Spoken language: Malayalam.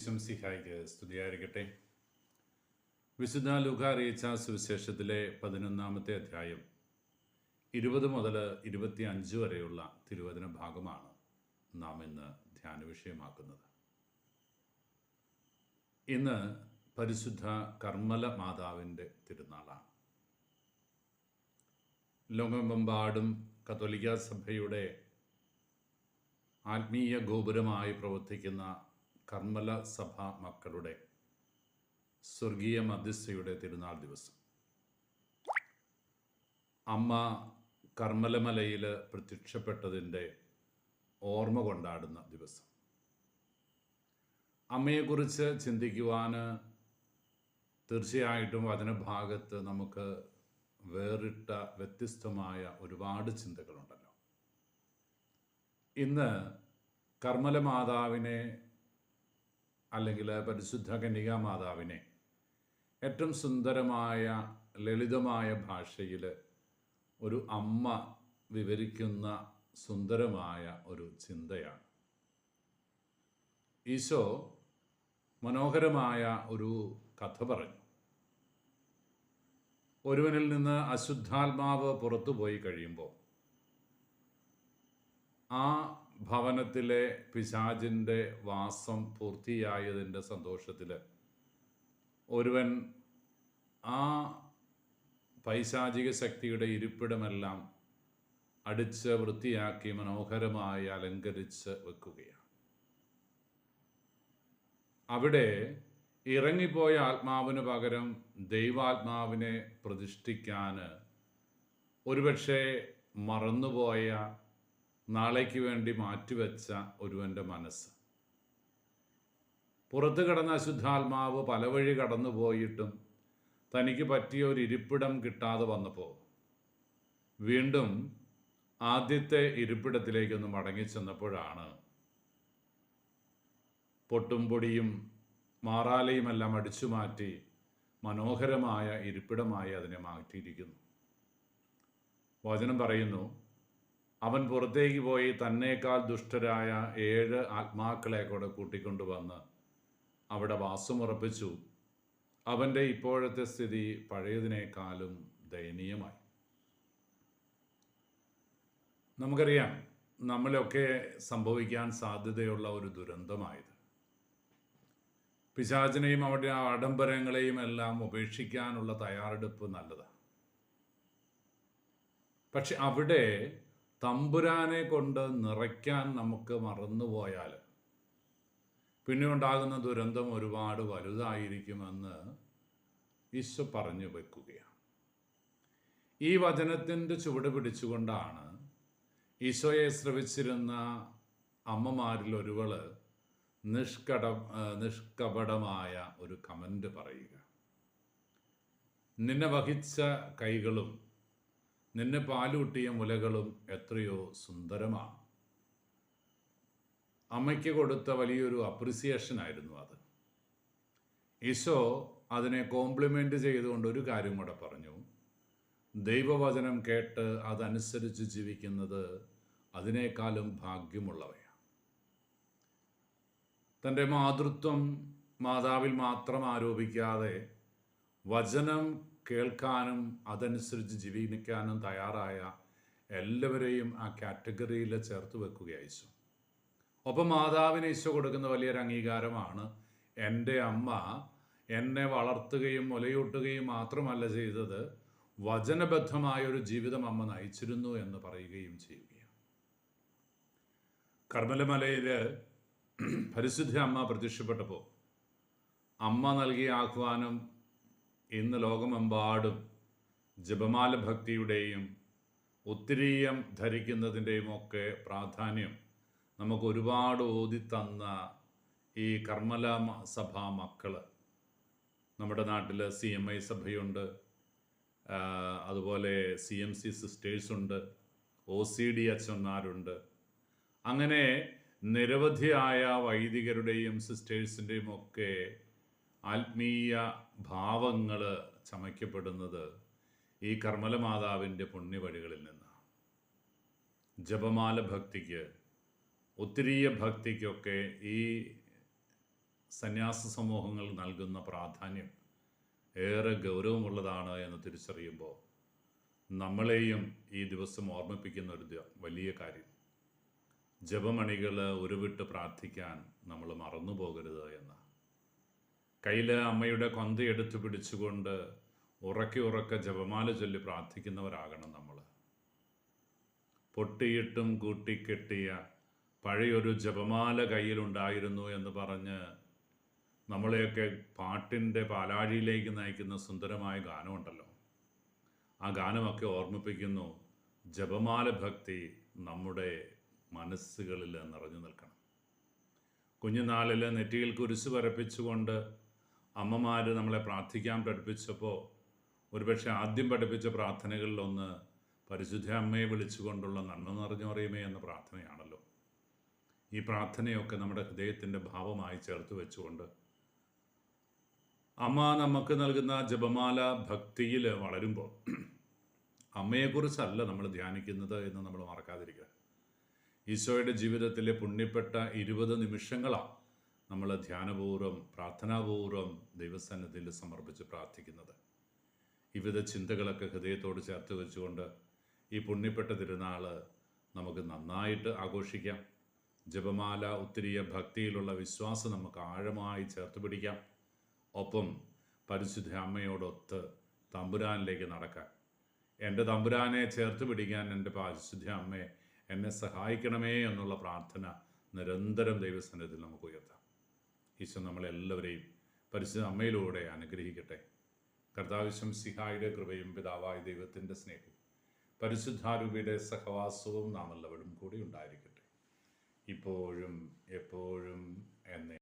ശംസിഹായിക്ക് സ്തുതിയായിരിക്കട്ടെ. വിശുദ്ധ ലൂക്കാ അറിയിച്ച സുവിശേഷത്തിലെ 11-ാമത്തെ അധ്യായം 20 മുതൽ 25 വരെയുള്ള തിരുവചന ഭാഗമാണ് നാം ഇന്ന് ധ്യാന വിഷയമാക്കുന്നത്. ഇന്ന് പരിശുദ്ധ കർമ്മല മാതാവിൻ്റെ തിരുനാളാണ്. ലോകമെമ്പാടും കത്തോലിക്ക സഭയുടെ ആത്മീയ ഗോപുരമായി പ്രവർത്തിക്കുന്ന കർമ്മല സഭ മക്കളുടെ സ്വർഗീയ മധ്യസ്ഥയുടെ തിരുനാൾ ദിവസം, അമ്മ കർമ്മലമലയിൽ പ്രത്യക്ഷപ്പെട്ടതിൻ്റെ ഓർമ്മ കൊണ്ടാടുന്ന ദിവസം. അമ്മയെക്കുറിച്ച് ചിന്തിക്കുവാൻ തീർച്ചയായിട്ടും വചനഭാഗത്ത് നമുക്ക് വേറിട്ട വ്യത്യസ്തമായ ഒരുപാട് ചിന്തകളുണ്ടല്ലോ. ഇന്ന് കർമ്മല മാതാവിനെ അല്ലെങ്കിൽ പരിശുദ്ധ കന്യകാ മാതാവിനെ ഏറ്റവും സുന്ദരമായ ലളിതമായ ഭാഷയിൽ ഒരു അമ്മ വിവരിക്കുന്ന സുന്ദരമായ ഒരു ചിന്തയാണ്. ഈശോ മനോഹരമായ ഒരു കഥ പറഞ്ഞു. ഒരുവനിൽ നിന്ന് അശുദ്ധാത്മാവ് പുറത്തു പോയി കഴിയുമ്പോൾ ആ ഭവനത്തിലെ പിശാചിൻ്റെ വാസം പൂർത്തിയായതിൻ്റെ സന്തോഷത്തിൽ ഒരുവൻ ആ പൈശാചിക ശക്തിയുടെ ഇരിപ്പിടമെല്ലാം അടിച്ച് വൃത്തിയാക്കി മനോഹരമായി അലങ്കരിച്ച് വെക്കുകയാണ്. അവിടെ ഇറങ്ങിപ്പോയ ആത്മാവിന് പകരം ദൈവാത്മാവിനെ പ്രതിഷ്ഠിക്കാൻ ഒരുപക്ഷെ മറന്നുപോയ, നാളേക്ക് വേണ്ടി മാറ്റിവെച്ച ഒരുവൻ്റെ മനസ്സ്. പുറത്ത് കിടന്ന അശുദ്ധാത്മാവ് പല വഴി കടന്നു പോയിട്ടും തനിക്ക് പറ്റിയ ഒരു ഇരിപ്പിടം കിട്ടാതെ വന്നപ്പോൾ വീണ്ടും ആദ്യത്തെ ഇരിപ്പിടത്തിലേക്കൊന്ന് മടങ്ങിച്ചെന്നപ്പോഴാണ് പൊട്ടും പൊടിയും മാറാലയുമെല്ലാം അടിച്ചു മാറ്റി മനോഹരമായ ഇരിപ്പിടമായി അതിനെ മാറ്റിയിരിക്കുന്നു. വചനം പറയുന്നു, അവൻ പുറത്തേക്ക് പോയി തന്നേക്കാൾ ദുഷ്ടരായ 7 ആത്മാക്കളെ കൂടെ കൂട്ടിക്കൊണ്ടുവന്ന് അവിടെ വാസമുറപ്പിച്ചു. അവൻ്റെ ഇപ്പോഴത്തെ സ്ഥിതി പഴയതിനേക്കാളും ദയനീയമായി. നമുക്കറിയാം, നമ്മളൊക്കെ സംഭവിക്കാൻ സാധ്യതയുള്ള ഒരു ദുരന്തമായത്. പിശാചിനെയും അവരുടെ ആഡംബരങ്ങളെയും എല്ലാം ഉപേക്ഷിക്കാനുള്ള തയ്യാറെടുപ്പ് നല്ലതാണ്. പക്ഷെ അവിടെ തമ്പുരാനെ കൊണ്ട് നിറയ്ക്കാൻ നമുക്ക് മറന്നുപോയാൽ പിന്നെ ഉണ്ടാകുന്ന ദുരന്തം ഒരുപാട് വലുതായിരിക്കുമെന്ന് ഈശോ പറഞ്ഞു വെക്കുകയാണ്. ഈ വചനത്തിൻ്റെ ചുവട് പിടിച്ചുകൊണ്ടാണ് ഈശോയെ ശ്രവിച്ചിരുന്ന അമ്മമാരിൽ ഒരുവള് നിഷ്കപടമായ ഒരു കമൻ്റ് പറയുക. നിന്നെ വഹിച്ച കൈകളും നിന്നെ പാലൂട്ടിയ മുലകളും എത്രയോ സുന്ദരമാണ്. അമ്മയ്ക്ക് കൊടുത്ത വലിയൊരു അപ്രിസിയേഷൻ ആയിരുന്നു അത്. ഈശോ അതിനെ കോംപ്ലിമെൻ്റ് ചെയ്തുകൊണ്ട് ഒരു കാര്യം കൂടെ പറഞ്ഞു. ദൈവവചനം കേട്ട് അതനുസരിച്ച് ജീവിക്കുന്നത് അതിനേക്കാളും ഭാഗ്യമുള്ളവയാണ്. തൻ്റെ മാതൃത്വം മാതാവിൽ മാത്രം ആരോപിക്കാതെ വചനം കേൾക്കാനും അതനുസരിച്ച് ജീവിക്കാനും തയ്യാറായ എല്ലാവരെയും ആ കാറ്റഗറിയിൽ ചേർത്ത് വെക്കുകയായി ഈശോ. ഒപ്പം മാതാവിന് ഈശോ കൊടുക്കുന്ന വലിയൊരു അംഗീകാരമാണ്, എൻ്റെ അമ്മ എന്നെ വളർത്തുകയും മുലയൂട്ടുകയും മാത്രമല്ല ചെയ്തത്, വചനബദ്ധമായ ഒരു ജീവിതം അമ്മ നയിച്ചിരുന്നു എന്ന് പറയുകയും ചെയ്യുകയാണ്. കർമ്മലമലയിൽ പരിശുദ്ധ അമ്മ പ്രത്യക്ഷപ്പെട്ടപ്പോൾ അമ്മ നൽകിയ ആഹ്വാനം ഇന്ന് ലോകമെമ്പാടും ജപമാല ഭക്തിയുടെയും ഉത്തിരീയം ധരിക്കുന്നതിൻ്റെയും ഒക്കെ പ്രാധാന്യം നമുക്ക് ഒരുപാട് ഓതിത്തന്ന ഈ കർമ്മല സഭാ മക്കൾ, നമ്മുടെ നാട്ടിൽ CMI സഭയുണ്ട്, അതുപോലെ CMC സിസ്റ്റേഴ്സുണ്ട്, OCD അച്ഛന്മാരുണ്ട്. അങ്ങനെ നിരവധിയായ വൈദികരുടെയും സിസ്റ്റേഴ്സിൻ്റെയും ഒക്കെ ആത്മീയ ഭാവങ്ങൾ ചമയ്ക്കപ്പെടുന്നത് ഈ കർമ്മല മാതാവിൻ്റെ പുണ്യവഴികളിൽ നിന്നാണ്. ജപമാല ഭക്തിക്ക്, ഉത്തിരീയ ഭക്തിക്കൊക്കെ ഈ സന്യാസ സമൂഹങ്ങൾ നൽകുന്ന പ്രാധാന്യം ഏറെ ഗൗരവമുള്ളതാണ് എന്ന് തിരിച്ചറിയുമ്പോൾ നമ്മളെയും ഈ ദിവസം ഓർമ്മിപ്പിക്കുന്ന ഒരു വലിയ കാര്യം, ജപമണികൾ ഉരുവിട്ട് പ്രാർത്ഥിക്കാൻ നമ്മൾ മറന്നു പോകരുത് എന്ന്. കയ്യിൽ അമ്മയുടെ കൊന്തയെടുത്ത് പിടിച്ചുകൊണ്ട് ഉറക്കെ ജപമാല ചൊല്ലി പ്രാർത്ഥിക്കുന്നവരാകണം നമ്മൾ. പൊട്ടിയിട്ടും കൂട്ടിക്കെട്ടിയ പഴയൊരു ജപമാല കയ്യിലുണ്ടായിരുന്നു എന്ന് പറഞ്ഞ് നമ്മളെയൊക്കെ പാട്ടിൻ്റെ പാലാഴിയിലേക്ക് നയിക്കുന്ന സുന്ദരമായ ഗാനമുണ്ടല്ലോ. ആ ഗാനമൊക്കെ ഓർമ്മിപ്പിക്കുന്നു, ജപമാല ഭക്തി നമ്മുടെ മനസ്സുകളിൽ നിറഞ്ഞു നിൽക്കണം. കുഞ്ഞുനാളിൽ നെറ്റിയിൽ കുരിശ് വരപ്പിച്ചുകൊണ്ട് അമ്മമാർ നമ്മളെ പ്രാർത്ഥിക്കാൻ പഠിപ്പിച്ചപ്പോൾ ഒരുപക്ഷെ ആദ്യം പഠിപ്പിച്ച പ്രാർത്ഥനകളിലൊന്ന് പരിശുദ്ധ അമ്മയെ വിളിച്ചുകൊണ്ടുള്ള നന്മ നിറഞ്ഞു പറയുമേ എന്ന പ്രാർത്ഥനയാണല്ലോ. ഈ പ്രാർത്ഥനയൊക്കെ നമ്മുടെ ഹൃദയത്തിൻ്റെ ഭാവമായി ചേർത്ത് വെച്ചുകൊണ്ട് അമ്മ നമുക്ക് നൽകുന്ന ജപമാല ഭക്തിയിൽ വളരുമ്പോൾ അമ്മയെക്കുറിച്ചല്ല നമ്മൾ ധ്യാനിക്കുന്നത് എന്ന് നമ്മൾ മറക്കാതിരിക്കുക. ഈശോയുടെ ജീവിതത്തിലെ പുണ്യപ്പെട്ട 20 നിമിഷങ്ങളാണ് നമ്മൾ ധ്യാനപൂർവ്വം പ്രാർത്ഥനാപൂർവ്വം ദൈവസന്നിധിയിൽ സമർപ്പിച്ച് പ്രാർത്ഥിക്കുന്നത്. വിവിധ ചിന്തകളൊക്കെ ഹൃദയത്തോട് ചേർത്ത് വെച്ചുകൊണ്ട് ഈ പുണ്യപ്പെട്ട തിരുനാൾ നമുക്ക് നന്നായിട്ട് ആഘോഷിക്കാം. ജപമാല ഒത്തിരിയ ഭക്തിയിലുള്ള വിശ്വാസം നമുക്ക് ആഴമായി ചേർത്ത് പിടിക്കാം. ഒപ്പം പരിശുദ്ധ അമ്മയോടൊത്ത് തമ്പുരാനിലേക്ക് നടക്കാൻ, എൻ്റെ തമ്പുരാനെ ചേർത്ത് പിടിക്കാൻ എൻ്റെ പരിശുദ്ധ അമ്മയെ എന്നെ സഹായിക്കണമേ എന്നുള്ള പ്രാർത്ഥന നിരന്തരം ദൈവസന്നിധിയിൽ നമുക്ക് ഉയർത്താം. ഈശോ നമ്മളെല്ലാവരെയും പരിശുദ്ധ അമ്മയിലൂടെ അനുഗ്രഹിക്കട്ടെ. കർത്താവ് സിഹായുടെ കൃപയും പിതാവായ ദൈവത്തിൻ്റെ സ്നേഹവും പരിശുദ്ധാരൂപിയുടെ സഹവാസവും നാം എല്ലാവരും കൂടി ഉണ്ടായിരിക്കട്ടെ, ഇപ്പോഴും എപ്പോഴും എന്നേ.